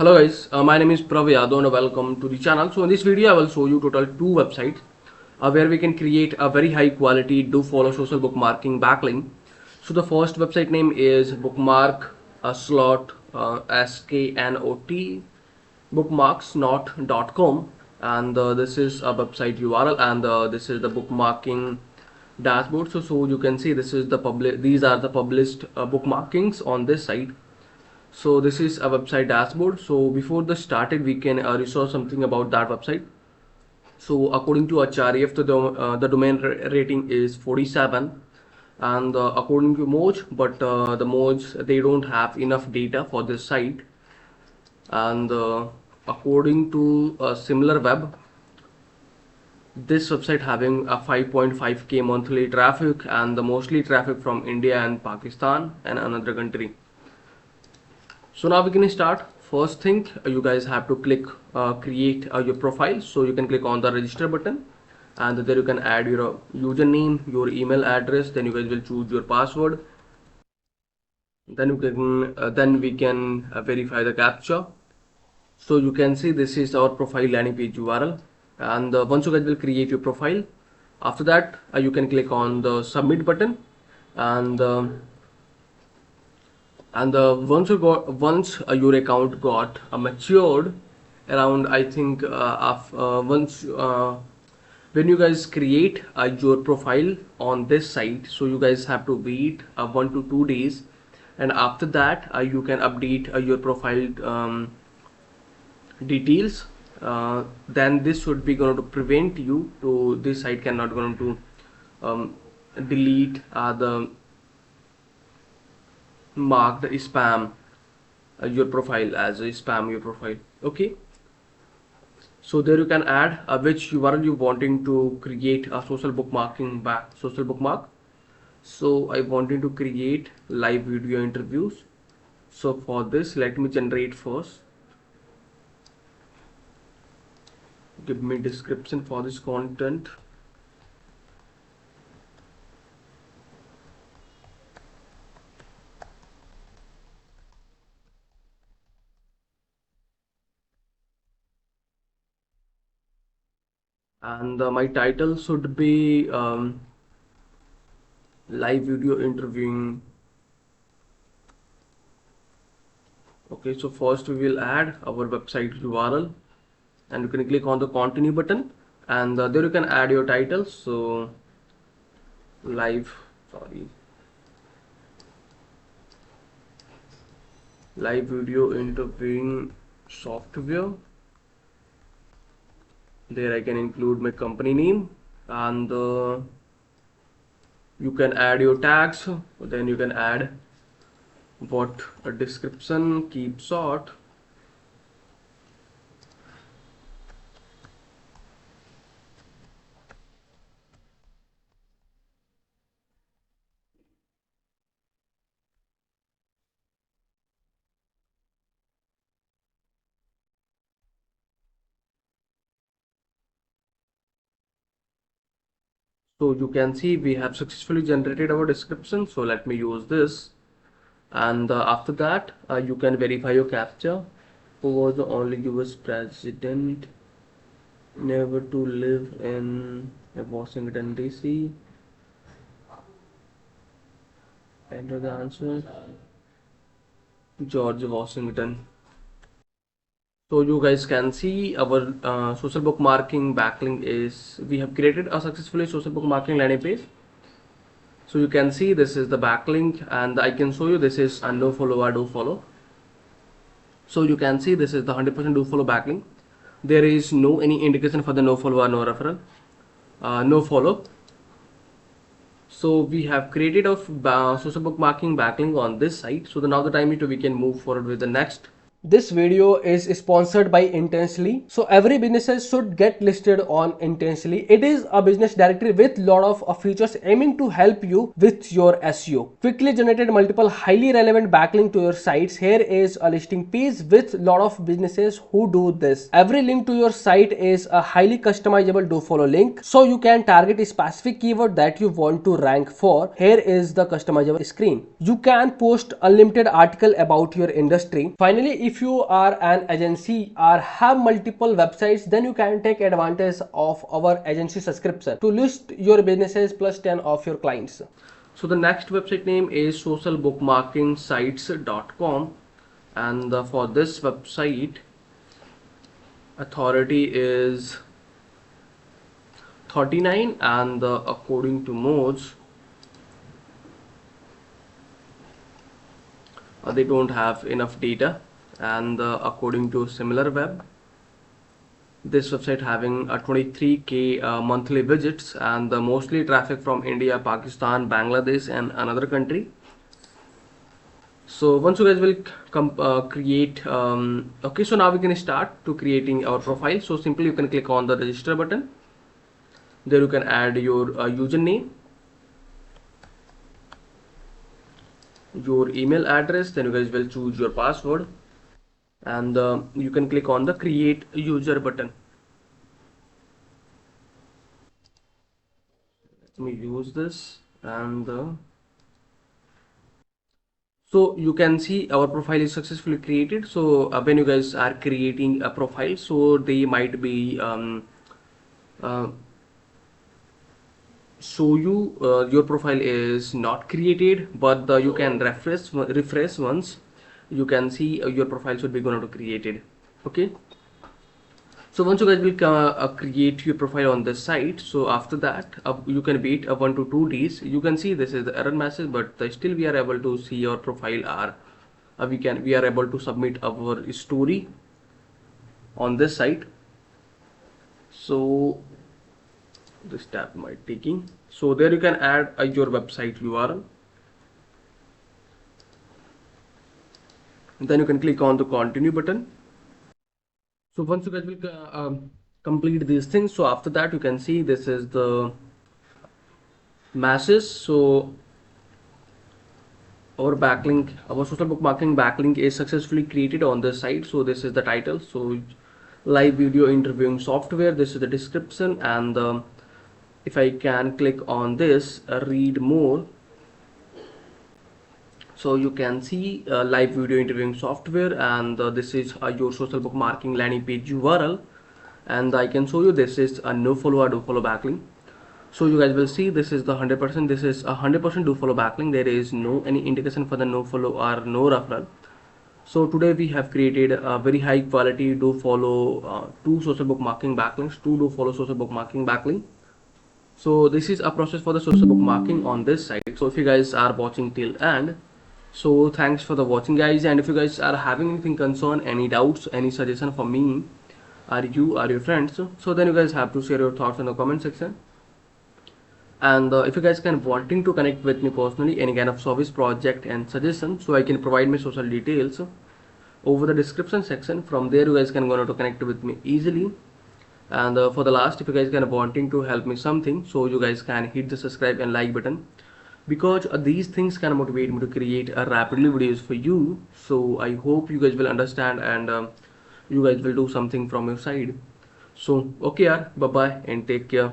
Hello guys, my name is Prav Yadav and welcome to the channel. So in this video I will show you total two websites where we can create a very high quality Dofollow social bookmarking backlink. So the first website name is bookmark slot sknot bookmarksnot.com, and this is a website URL, and this is the bookmarking dashboard. So you can see this is the these are the published bookmarkings on this site. So this is a website dashboard. So before the started we can research something about that website. So according to Acharya, the domain rating is 47, and according to Moj, but the Moj, they don't have enough data for this site, and according to similar web, this website having a 5.5k monthly traffic, and the mostly traffic from India and Pakistan and another country. So now we can start. First thing, you guys have to click create your profile. So you can click on the register button, and there you can add your username, your email address. Then you guys will choose your password. Then we can verify the captcha. So you can see this is our profile landing page URL, and once you guys will create your profile, after that you can click on the submit button, and once your account got matured around, I think once when you guys create your profile on this site, so you guys have to wait 1 to 2 days, and after that you can update your profile details. Then this should be going to prevent you to this site cannot going to delete the mark the spam your profile as a spam your profile. Okay, so there you can add which URL you wanting to create a social bookmark. So I wanted to create live video interviews. So for this, let me generate first. Give me description for this content. And my title should be live video interviewing. Okay, so first we will add our website URL, and you can click on the continue button, and there you can add your title. So live video interviewing software. There I can include my company name, and you can add your tags. Then you can add what a description, keep short. So you can see we have successfully generated our description. So let me use this, and after that you can verify your captcha. Who was the only US president never to live in Washington DC? Enter the answer. George Washington. So you guys can see our social bookmarking backlink is, we have created a successfully social bookmarking landing page. So you can see this is the backlink, and I can show you this is a no follow or do follow. So you can see this is the 100% do follow backlink. There is no any indication for the no follow or no referral, no follow. So we have created a social bookmarking backlink on this site. So now the time is we can move forward with the next. This video is sponsored by Intensely. So every businesses should get listed on Intensely. It is a business directory with lot of features aiming to help you with your SEO. Quickly generated multiple highly relevant backlink to your sites. Here is a listing page with lot of businesses who do this. Every link to your site is a highly customizable Dofollow link, so you can target a specific keyword that you want to rank for. Here is the customizable screen. You can post unlimited article about your industry. Finally, if you are an agency or have multiple websites, then you can take advantage of our agency subscription to list your businesses plus 10 of your clients. So the next website name is socialbookmarkingsites.com, and for this website authority is 39, and according to modes they don't have enough data, and according to SimilarWeb, this website having 23k monthly visits, and mostly traffic from India, Pakistan, Bangladesh and another country. So once you guys will create okay, so now we can start to creating our profile. So simply you can click on the register button. There you can add your username, your email address, then you guys will choose your password, and you can click on the create user button. Let me use this, and so you can see our profile is successfully created. So when you guys are creating a profile, so they might be uh, show you your profile is not created, but you can refresh once. You can see your profile should be going to created. Okay, so once you guys will create your profile on this site, so after that you can wait 1 to 2 days. You can see this is the error message, but still we are able to see your profile, or we are able to submit our story on this site. So this tab might taking, so there you can add your website URL, and then you can click on the continue button. So once you guys will complete these things, so after that you can see this is the masses. So our backlink, our social bookmarking backlink is successfully created on this site. So this is the title, so live video interviewing software. This is the description, and if I can click on this read more, so you can see live video interviewing software, and this is your social bookmarking landing page URL, and I can show you this is a no follow or do follow backlink. So you guys will see this is the 100%, this is a 100% do follow backlink. There is no any indication for the no follow or no referral. So today we have created a very high quality do follow 2 social bookmarking backlinks, 2 do follow social bookmarking backlink. So this is a process for the social bookmarking on this site. So if you guys are watching till end, so thanks for the watching guys, and if you guys are having anything concern, any doubts, any suggestion for me or you or your friends, so then you guys have to share your thoughts in the comment section. And if you guys can wanting to connect with me personally, any kind of service project and suggestion, so I can provide my social details over the description section. From there you guys can go to connect with me easily. And for the last, if you guys can wanting to help me something, so you guys can hit the subscribe and like button, because these things can motivate me to create rapidly videos for you. So I hope you guys will understand, and you guys will do something from your side. So okay, bye bye and take care.